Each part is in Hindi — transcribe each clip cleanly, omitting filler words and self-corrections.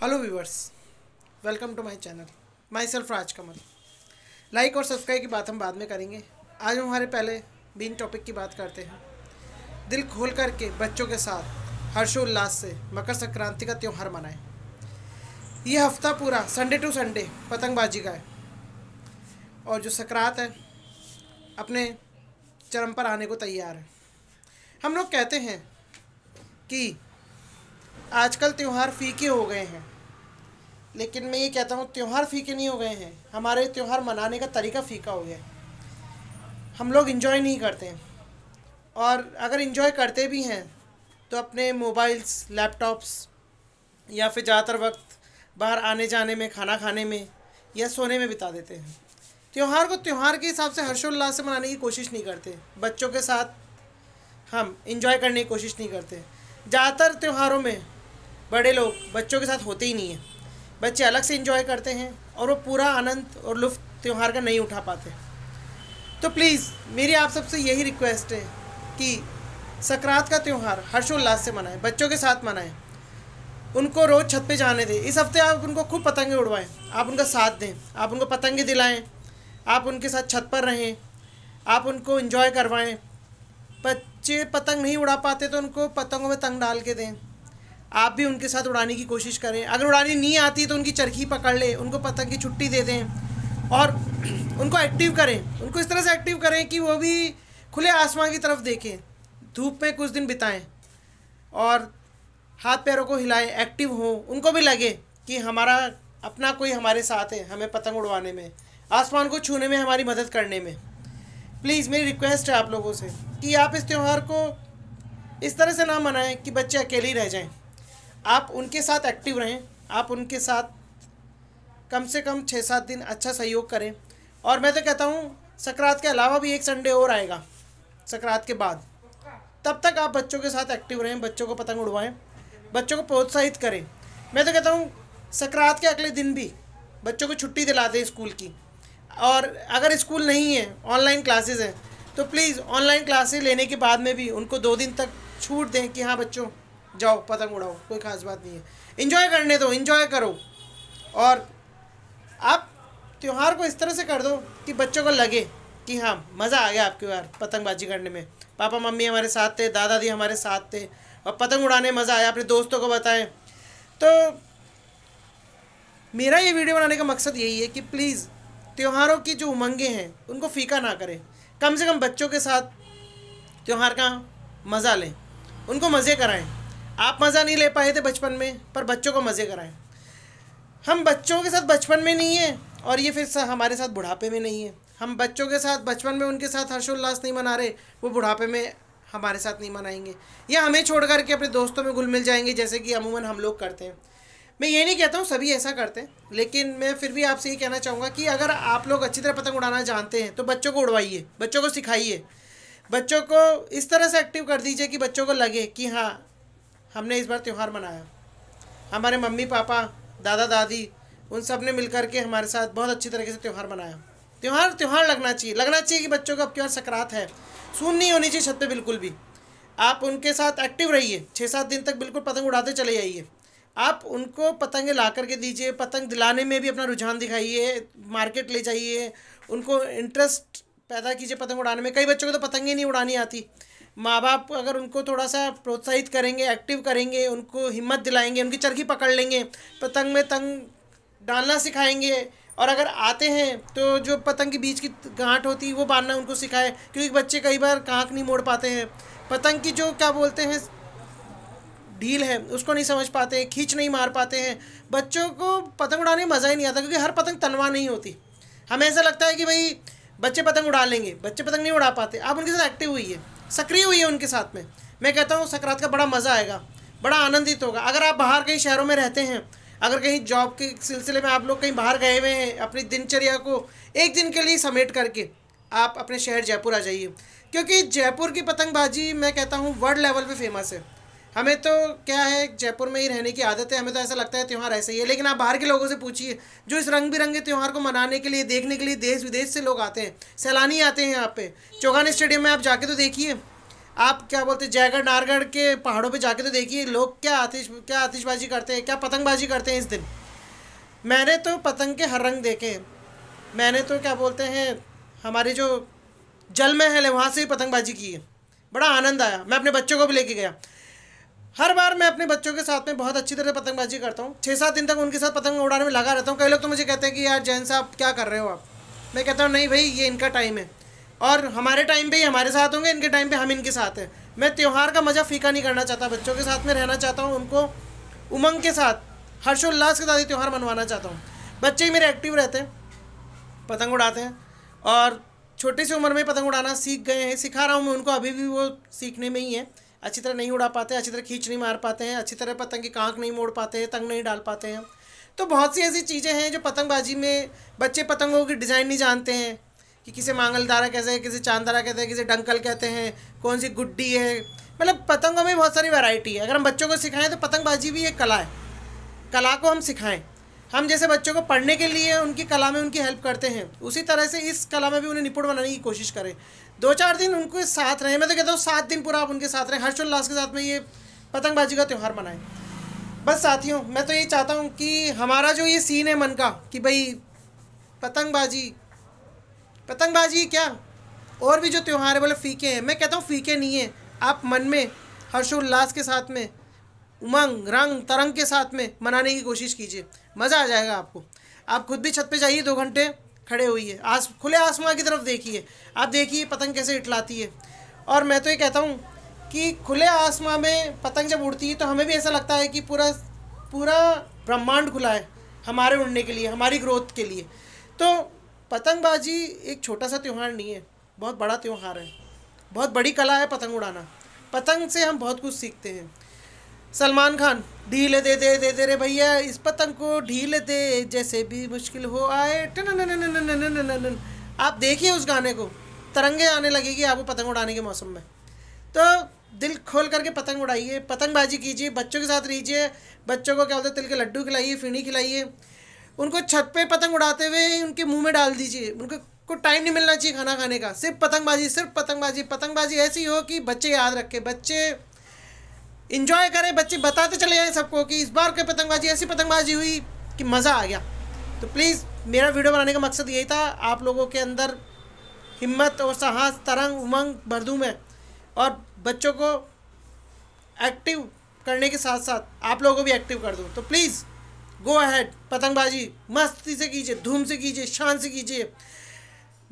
Hello viewers, welcome to my channel. Myself Raj Kamal. Like और सब्सक्राइब की बात हम बाद में करेंगे। आज हम हमारे पहले मेन टॉपिक की बात करते हैं। दिल खोल करके बच्चों के साथ हर्षोल्लास से मकर संक्रांति का त्यौहार मनाएं। ये हफ्ता पूरा संडे टू संडे पतंगबाजी का है और जो संक्रांत है अपने चरम पर आने को तैयार है। हम लोग कहते हैं कि आजकल त्यौहार फीके हो गए हैं, लेकिन मैं ये कहता हूँ त्यौहार फीके नहीं हो गए हैं, हमारे त्यौहार मनाने का तरीका फीका हो गया है। हम लोग इन्जॉय नहीं करते हैं, और अगर इन्जॉय करते भी हैं तो अपने मोबाइल्स, लैपटॉप्स या फिर ज़्यादातर वक्त बाहर आने जाने में, खाना खाने में या सोने में बिता देते हैं। त्यौहार को त्यौहार के हिसाब से हर्षोल्लास से मनाने की कोशिश नहीं करते। बच्चों के साथ हम इन्जॉय करने की कोशिश नहीं करते। ज़्यादातर त्योहारों में बड़े लोग बच्चों के साथ होते ही नहीं हैं। बच्चे अलग से एंजॉय करते हैं और वो पूरा आनंद और लुत्फ़ त्यौहार का नहीं उठा पाते। तो प्लीज़ मेरी आप सबसे यही रिक्वेस्ट है कि संक्रांत का त्यौहार हर्षोल्लास से मनाएं, बच्चों के साथ मनाएं। उनको रोज़ छत पे जाने दें। इस हफ्ते आप उनको खूब पतंगे उड़वाएं, आप उनका साथ दें, आप उनको पतंगे दिलाएं, आप उनके साथ छत पर रहें, आप उनको एंजॉय करवाएं। बच्चे पतंग नहीं उड़ा पाते तो उनको पतंगों में तंग डाल के दें। आप भी उनके साथ उड़ाने की कोशिश करें। अगर उड़ानी नहीं आती तो उनकी चरखी पकड़ ले, उनको पतंग की छुट्टी दे दें और उनको एक्टिव करें। उनको इस तरह से एक्टिव करें कि वो भी खुले आसमान की तरफ देखें, धूप में कुछ दिन बिताएं और हाथ पैरों को हिलाएं, एक्टिव हों। उनको भी लगे कि हमारा अपना कोई हमारे साथ है, हमें पतंग उड़वाने में, आसमान को छूने में, हमारी मदद करने में। प्लीज़ मेरी रिक्वेस्ट है आप लोगों से कि आप इस त्यौहार को इस तरह से ना मनाएं कि बच्चे अकेले ही रह जाएं। आप उनके साथ एक्टिव रहें, आप उनके साथ कम से कम 6-7 दिन अच्छा सहयोग करें। और मैं तो कहता हूँ संक्रांत के अलावा भी एक संडे और आएगा संक्रांत के बाद, तब तक आप बच्चों के साथ एक्टिव रहें, बच्चों को पतंग उड़वाएं, बच्चों को प्रोत्साहित करें। मैं तो कहता हूँ संक्रांत के अगले दिन भी बच्चों को छुट्टी दिला दें स्कूल की। और अगर स्कूल नहीं है, ऑनलाइन क्लासेस हैं, तो प्लीज़ ऑनलाइन क्लासेस लेने के बाद में भी उनको 2 दिन तक छूट दें कि हाँ बच्चों जाओ पतंग उड़ाओ, कोई ख़ास बात नहीं है। इन्जॉय करने दो, इन्जॉय करो। और आप त्यौहार को इस तरह से कर दो कि बच्चों को लगे कि हाँ मज़ा आ गया आपके बार पतंगबाजी करने में, पापा मम्मी हमारे साथ थे, दादा दी हमारे साथ थे और पतंग उड़ाने मज़ा आया। अपने दोस्तों को बताएं। तो मेरा ये वीडियो बनाने का मकसद यही है कि प्लीज़ त्योहारों की जो उमंगें हैं उनको फीका ना करें। कम से कम बच्चों के साथ त्यौहार का मज़ा लें, उनको मज़े कराएं। आप मज़ा नहीं ले पाए थे बचपन में, पर बच्चों को मज़े कराएं। हम बच्चों के साथ बचपन में नहीं है और ये फिर हमारे साथ बुढ़ापे में नहीं है। हम बच्चों के साथ बचपन में उनके साथ हर्षोल्लास नहीं मना रहे, वो बुढ़ापे में हमारे साथ नहीं मनाएंगे या हमें छोड़ करके अपने दोस्तों में घुल मिल जाएंगे, जैसे कि अमूमन हम लोग करते हैं। मैं ये नहीं कहता हूँ सभी ऐसा करते हैं, लेकिन मैं फिर भी आपसे ये कहना चाहूँगा कि अगर आप लोग अच्छी तरह पतंग उड़ाना जानते हैं तो बच्चों को उड़वाइए, बच्चों को सिखाइए, बच्चों को इस तरह से एक्टिव कर दीजिए कि बच्चों को लगे कि हाँ हमने इस बार त्यौहार मनाया। हमारे मम्मी पापा, दादा दादी, उन सब ने मिलकर के हमारे साथ बहुत अच्छी तरीके से त्यौहार मनाया। त्यौहार लगना चाहिए कि बच्चों को अब की बार संक्रांत है। सून नहीं होनी चाहिए छत पे बिल्कुल भी। आप उनके साथ एक्टिव रहिए, 6-7 दिन तक बिल्कुल पतंग उड़ाते चले जाइए। आप उनको पतंगे ला करके दीजिए, पतंग दिलाने में भी अपना रुझान दिखाइए, मार्केट ले जाइए, उनको इंटरेस्ट पैदा कीजिए पतंग उड़ाने में। कई बच्चों को तो पतंगे नहीं उड़ानी आती। माँ बाप अगर उनको थोड़ा सा प्रोत्साहित करेंगे, एक्टिव करेंगे, उनको हिम्मत दिलाएंगे, उनकी चरखी पकड़ लेंगे, पतंग में तंग डालना सिखाएंगे, और अगर आते हैं तो जो पतंग के बीच की गांठ होती है वो बांधना उनको सिखाए, क्योंकि बच्चे कई बार कांख नहीं मोड़ पाते हैं, पतंग की जो क्या बोलते हैं ढील है उसको नहीं समझ पाते हैं, खींच नहीं मार पाते हैं। बच्चों को पतंग उड़ाने में मज़ा ही नहीं आता, क्योंकि हर पतंग तनवा नहीं होती। हमें ऐसा लगता है कि भाई बच्चे पतंग उड़ा लेंगे, बच्चे पतंग नहीं उड़ा पाते। आप उनके साथ एक्टिव हुई है, सक्रिय हुई है उनके साथ में। मैं कहता हूँ संक्रांत का बड़ा मज़ा आएगा, बड़ा आनंदित होगा। अगर आप बाहर कहीं शहरों में रहते हैं, अगर कहीं जॉब के सिलसिले में आप लोग कहीं बाहर गए हुए हैं, अपनी दिनचर्या को एक दिन के लिए समेट करके आप अपने शहर जयपुर आ जाइए, क्योंकि जयपुर की पतंगबाजी मैं कहता हूँ वर्ल्ड लेवल पे फेमस है। हमें तो क्या है, जयपुर में ही रहने की आदत है, हमें तो ऐसा लगता है त्यौहार ऐसे ही है। लेकिन आप बाहर के लोगों से पूछिए, जो इस रंग बिरंगे त्यौहार को मनाने के लिए, देखने के लिए देश विदेश से लोग आते हैं, सैलानी आते हैं यहाँ पे। चौगान स्टेडियम में आप जाके तो देखिए, आप क्या बोलते हैं, जयगढ़ नारगढ़ के पहाड़ों पे जाके तो देखिए लोग क्या आतिशबाजी करते हैं, क्या पतंगबाजी करते हैं इस दिन। मैंने तो पतंग के हर रंग देखे हैं। मैंने तो क्या बोलते हैं, हमारे जो जल महल है वहाँ से भी पतंगबाजी की है। बड़ा आनंद आया, मैं अपने बच्चों को भी लेके गया। हर बार मैं अपने बच्चों के साथ में बहुत अच्छी तरह पतंगबाजी करता हूँ। 6-7 दिन तक उनके साथ पतंग उड़ाने में लगा रहता हूँ। कई लोग तो मुझे कहते हैं कि यार जैन साहब क्या कर रहे हो आप। मैं कहता हूँ नहीं भाई, ये इनका टाइम है और हमारे टाइम पे ही हमारे साथ होंगे, इनके टाइम पे हम इनके साथ हैं। मैं त्यौहार का मज़ा फीका नहीं करना चाहता, बच्चों के साथ में रहना चाहता हूँ, उनको उमंग के साथ हर्षोल्लास के साथ ये त्यौहार मनवाना चाहता हूँ। बच्चे ही मेरे एक्टिव रहते हैं, पतंग उड़ाते हैं और छोटी सी उम्र में पतंग उड़ाना सीख गए हैं। सिखा रहा हूँ मैं उनको, अभी भी वो सीखने में ही है। अच्छी तरह नहीं उड़ा पाते, अच्छी तरह खींच नहीं मार पाते हैं, अच्छी तरह पतंग की कांख नहीं मोड़ पाते हैं, तंग नहीं डाल पाते हैं। तो बहुत सी ऐसी चीज़ें हैं जो पतंगबाजी में, बच्चे पतंगों की डिज़ाइन नहीं जानते हैं कि किसे मांगलदारा कहते हैं, किसे चांदारा कहते हैं, किसे डंकल कहते हैं, कौन सी गुड्डी है। मतलब पतंगों में बहुत सारी वैरायटी है। अगर हम बच्चों को सिखाएं तो पतंगबाजी भी एक कला है, कला को हम सिखाएं। हम जैसे बच्चों को पढ़ने के लिए उनकी कला में उनकी हेल्प करते हैं, उसी तरह से इस कला में भी उन्हें निपुण बनाने की कोशिश करें। 2-4 दिन उनको साथ रहें। मैं तो कहता हूँ 7 दिन पूरा आप उनके साथ रहें, हर्षोल्लास के साथ में ये पतंगबाजी का त्यौहार मनाएं। बस साथियों, मैं तो यही चाहता हूँ कि हमारा जो ये सीन है मन का कि भाई पतंगबाजी पतंगबाजी क्या, और भी जो त्यौहार है बोले फीके हैं, मैं कहता हूँ फीके नहीं है। आप मन में हर्षोल्लास के साथ में, उमंग रंग तरंग के साथ में मनाने की कोशिश कीजिए, मज़ा आ जाएगा आपको। आप खुद भी छत पे जाइए, 2 घंटे खड़े होइए, खुले आसमां की तरफ देखिए, आप देखिए पतंग कैसे इटलाती है। और मैं तो ये कहता हूँ कि खुले आसमां में पतंग जब उड़ती है तो हमें भी ऐसा लगता है कि पूरा पूरा ब्रह्मांड खुला है हमारे उड़ने के लिए, हमारी ग्रोथ के लिए। तो पतंगबाजी एक छोटा सा त्यौहार नहीं है, बहुत बड़ा त्यौहार है, बहुत बड़ी कला है पतंग उड़ाना। पतंग से हम बहुत कुछ सीखते हैं। सलमान खान, ढील दे रे भैया इस पतंग को, ढील दे जैसे भी मुश्किल हो आए, टन। आप देखिए उस गाने को, तरंगे आने लगेगी आपको पतंग उड़ाने के मौसम में। तो दिल खोल करके पतंग उड़ाइए, पतंगबाजी कीजिए, बच्चों के साथ रहिए। बच्चों को क्या बोलते हैं, तिल के लड्डू खिलाइए, फीनी खिलाइए, उनको छत पे पतंग उड़ाते हुए उनके मुंह में डाल दीजिए। उनको को टाइम नहीं मिलना चाहिए खाना खाने का, सिर्फ पतंगबाजी, सिर्फ पतंगबाजी। पतंगबाजी ऐसी हो कि बच्चे याद रखें, बच्चे इंजॉय करें, बच्चे बताते चले जाएं सबको कि इस बार की पतंगबाजी ऐसी पतंगबाजी हुई कि मज़ा आ गया। तो प्लीज़, मेरा वीडियो बनाने का मकसद यही था, आप लोगों के अंदर हिम्मत और साहस, तरंग, उमंग भर दूँ मैं, और बच्चों को एक्टिव करने के साथ साथ आप लोगों को भी एक्टिव कर दूँ। तो प्लीज़ गो अहेड, पतंगबाजी मस्ती से कीजिए, धूम से कीजिए, शान से कीजिए,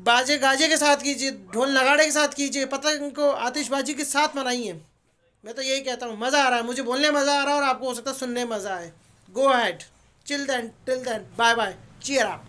बाजे गाजे के साथ कीजिए, ढोल नगाड़े के साथ कीजिए, पतंग को आतिशबाजी के साथ मनाइए। मैं तो यही कहता हूँ, मज़ा आ रहा है, मुझे बोलने में मज़ा आ रहा है और आपको हो सकता है सुनने में मज़ा आए। Go ahead, till then, bye bye, cheer up.